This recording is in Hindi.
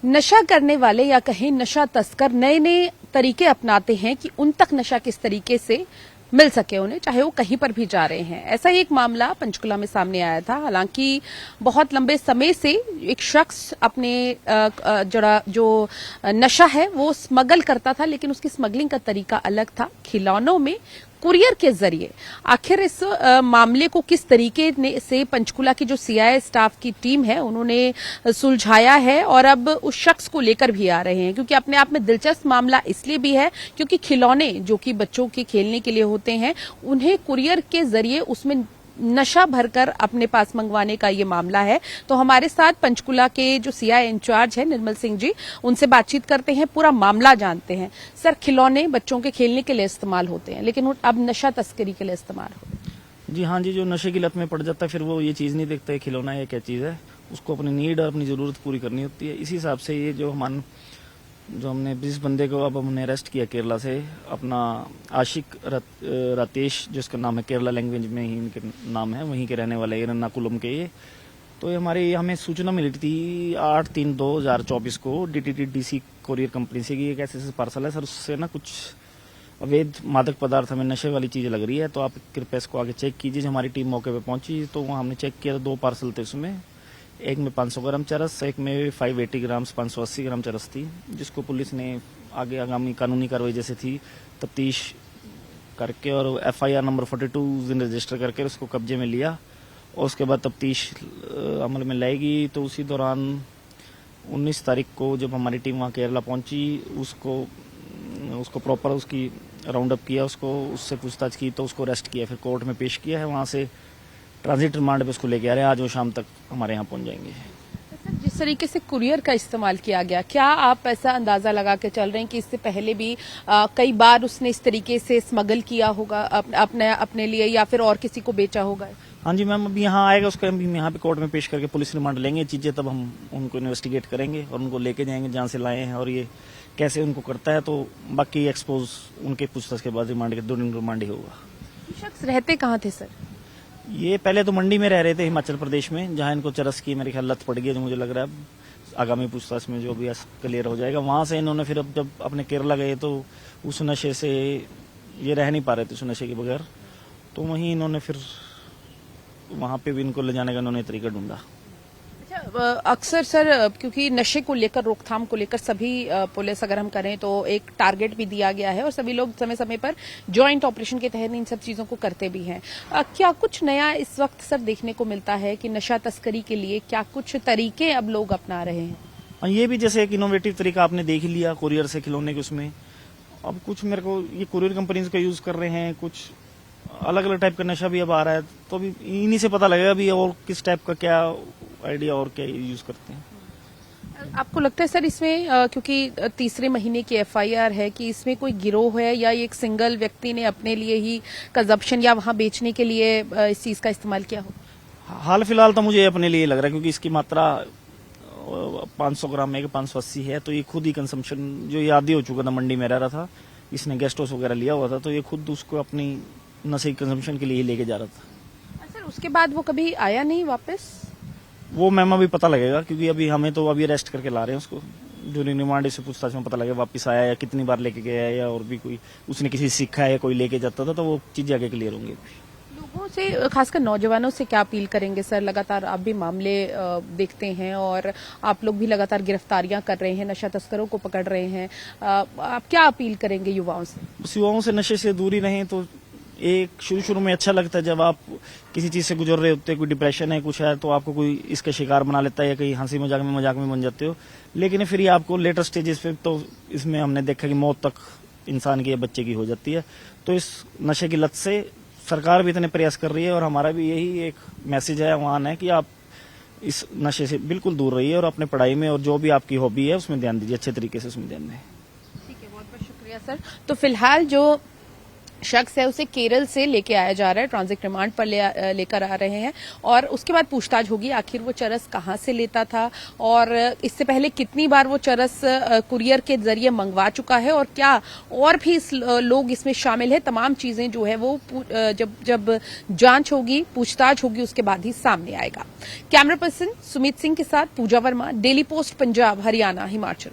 नशा करने वाले या कहें नशा तस्कर नए नए तरीके अपनाते हैं कि उन तक नशा किस तरीके से मिल सके उन्हें, चाहे वो कहीं पर भी जा रहे हैं। ऐसा ही एक मामला पंचकुला में सामने आया था। हालांकि बहुत लंबे समय से एक शख्स अपने जो नशा है वो स्मगल करता था, लेकिन उसकी स्मगलिंग का तरीका अलग था, खिलौनों में कुरियर के जरिए। आखिर इस मामले को किस तरीके से पंचकुला की जो सीआईए स्टाफ की टीम है उन्होंने सुलझाया है और अब उस शख्स को लेकर भी आ रहे हैं, क्योंकि अपने आप में दिलचस्प मामला इसलिए भी है क्योंकि खिलौने जो कि बच्चों के खेलने के लिए होते हैं उन्हें कुरियर के जरिए उसमें नशा भरकर अपने पास मंगवाने का ये मामला है। तो हमारे साथ पंचकुला के जो सीआईए इंचार्ज है निर्मल सिंह जी, उनसे बातचीत करते हैं, पूरा मामला जानते हैं। सर, खिलौने बच्चों के खेलने के लिए इस्तेमाल होते हैं, लेकिन अब नशा तस्करी के लिए इस्तेमाल हो रहे हैं। जी हाँ जी, जो नशे की लत में पड़ जाता है फिर वो ये चीज़ नहीं देखता है खिलौना है क्या चीज़ है, उसको अपनी नीड और अपनी ज़रूरत पूरी करनी होती है। इसी हिसाब से ये जो हमने जिस बंदे को अब हमने अरेस्ट किया केरला से, अपना आशिक रातेश, जिसका नाम है केरला लैंग्वेज में ही इनके नाम है, वहीं के रहने वाले एर्नाकुलम के ये। तो ये हमें सूचना मिली थी 8/3/2024 को डीटीटी कोरियर कंपनी से कि एक ऐसे पार्सल है सर, उससे ना कुछ अवैध मादक पदार्थ हमें नशे वाली चीज़ लग रही है, तो आप कृपया इसको आगे चेक कीजिए। हमारी टीम मौके पे पहुंची तो वहाँ हमने चेक किया, 2 पार्सल थे उसमें, एक में 500 ग्राम चरस, एक में 580 ग्राम 580 ग्राम चरस थी, जिसको पुलिस ने आगे आगामी कानूनी कार्रवाई जैसे थी तफ्तीश करके और FIR नंबर 42 रजिस्टर करके उसको कब्जे में लिया और उसके बाद तफ्तीश अमल में लाएगी। तो उसी दौरान 19 तारीख को जब हमारी टीम वहाँ केरला पहुंची, उसको प्रॉपर उसकी राउंड अप किया, उससे पूछताछ की, तो उसको अरेस्ट किया, फिर कोर्ट में पेश किया है। वहाँ से ट्रांजिट रिमांड पे उसको लेके आ रहे हैं, आज वो शाम तक हमारे यहाँ पहुँच जाएंगे। जिस तरीके से कुरियर का इस्तेमाल किया गया, क्या आप ऐसा अंदाजा लगा के चल रहे हैं कि इससे पहले भी कई बार उसने इस तरीके से स्मगल किया होगा अपने लिए या फिर और किसी को बेचा होगा? हाँ जी मैम, अभी यहाँ आएगा, उसको हम यहाँ पे कोर्ट में पेश करके पुलिस रिमांड लेंगे चीजें, तब हम उनको इन्वेस्टिगेट करेंगे और उनको लेके जाएंगे जहाँ से लाए हैं और ये कैसे उनको करता है। तो बाकी एक्सपोज उनके पूछताछ के बाद रिमांड के 2 दिन रिमांड ही होगा। शख्स रहते कहाँ थे सर? ये पहले तो मंडी में रह रहे थे, हिमाचल प्रदेश में, जहाँ इनको चरस की मेरे ख्याल लत पड़ गई है, जो मुझे लग रहा है अब आगामी पूछताछ में जो भी क्लियर हो जाएगा। वहां से इन्होंने फिर अब जब अपने केरला गए तो उस नशे से ये रह नहीं पा रहे थे, उस नशे के बगैर, तो वहीं इन्होंने फिर वहां पे भी इनको ले जाने का इन्होंने तरीका ढूंढा। अक्सर सर, क्योंकि नशे को लेकर, रोकथाम को लेकर सभी पुलिस अगर हम करें तो एक टारगेट भी दिया गया है और सभी लोग समय समय पर जॉइंट ऑपरेशन के तहत इन सब चीजों को करते भी हैं। क्या कुछ नया इस वक्त सर देखने को मिलता है कि नशा तस्करी के लिए क्या कुछ तरीके अब लोग अपना रहे हैं? ये भी जैसे एक इनोवेटिव तरीका आपने देख लिया कुरियर से खिलौने के, उसमें अब कुछ मेरे को ये कुरियर कंपनीज का यूज कर रहे हैं, कुछ अलग अलग टाइप का नशा भी अब आ रहा है, तो अभी इन्हीं से पता लगेगा भी और किस टाइप का क्या आइडिया और क्या यूज करते हैं। आपको लगता है सर इसमें क्योंकि तीसरे महीने की FIR है कि इसमें कोई गिरोह है या एक सिंगल व्यक्ति ने अपने लिए ही कंजप्शन या वहां बेचने के लिए इस चीज का इस्तेमाल किया हो? हाल फिलहाल तो मुझे अपने लिए लग रहा है, क्योंकि इसकी मात्रा 500 ग्राम में 580 है, तो ये खुद ही कंजम्पशन, जो ये आदी हो चुका था, मंडी में रह रहा था, इसने गेस्ट हाउस वगैरह लिया हुआ था, तो ये खुद उसको अपनी नशे कंजम्पशन के लिए ही लेके जा रहा था। सर, उसके बाद वो कभी आया नहीं वापस? वो मैम अभी पता लगेगा, क्योंकि अभी हमें तो अभी अरेस्ट करके ला रहे हैं उसको, ड्यूरिंग रिमांड से पूछताछ में पता लगेगा वापस आया या कितनी बार लेके गया है या और भी कोई उसने किसी सीखा है या कोई लेके जाता था, तो वो चीजें आगे क्लियर होंगी। लोगों से, खासकर नौजवानों से क्या अपील करेंगे सर? लगातार आप भी मामले देखते हैं और आप लोग भी लगातार गिरफ्तारियां कर रहे हैं, नशा तस्करों को पकड़ रहे हैं, आप क्या अपील करेंगे युवाओं से? उस युवाओं से नशे से दूरी रहें। तो एक शुरू में अच्छा लगता है जब आप किसी चीज से गुजर रहे होते हैं, कोई डिप्रेशन है, कुछ है, तो आपको कोई इसका शिकार बना लेता है या कहीं हंसी मजाक में बन जाते हो, लेकिन फिर ये आपको लेटर स्टेजेस पे तो इसमें हमने देखा कि मौत तक इंसान की या बच्चे की हो जाती है। तो इस नशे की लत से सरकार भी इतने प्रयास कर रही है और हमारा भी यही एक मैसेज है, आह्वान है कि आप इस नशे से बिल्कुल दूर रहिए और अपने पढ़ाई में और जो भी आपकी हॉबी है उसमें ध्यान दीजिए, अच्छे तरीके से उसमें ध्यान दें। ठीक है, बहुत बहुत शुक्रिया सर। तो फिलहाल जो शख्स है उसे केरल से लेके आया जा रहा है, ट्रांजिट रिमांड पर लेकर आ रहे हैं और उसके बाद पूछताछ होगी आखिर वो चरस कहां से लेता था और इससे पहले कितनी बार वो चरस कुरियर के जरिए मंगवा चुका है और क्या और भी लोग इसमें शामिल है। तमाम चीजें जो है वो जब जांच होगी, पूछताछ होगी, उसके बाद ही सामने आएगा। कैमरा पर्सन सुमित सिंह के साथ पूजा वर्मा, डेली पोस्ट पंजाब, हरियाणा, हिमाचल।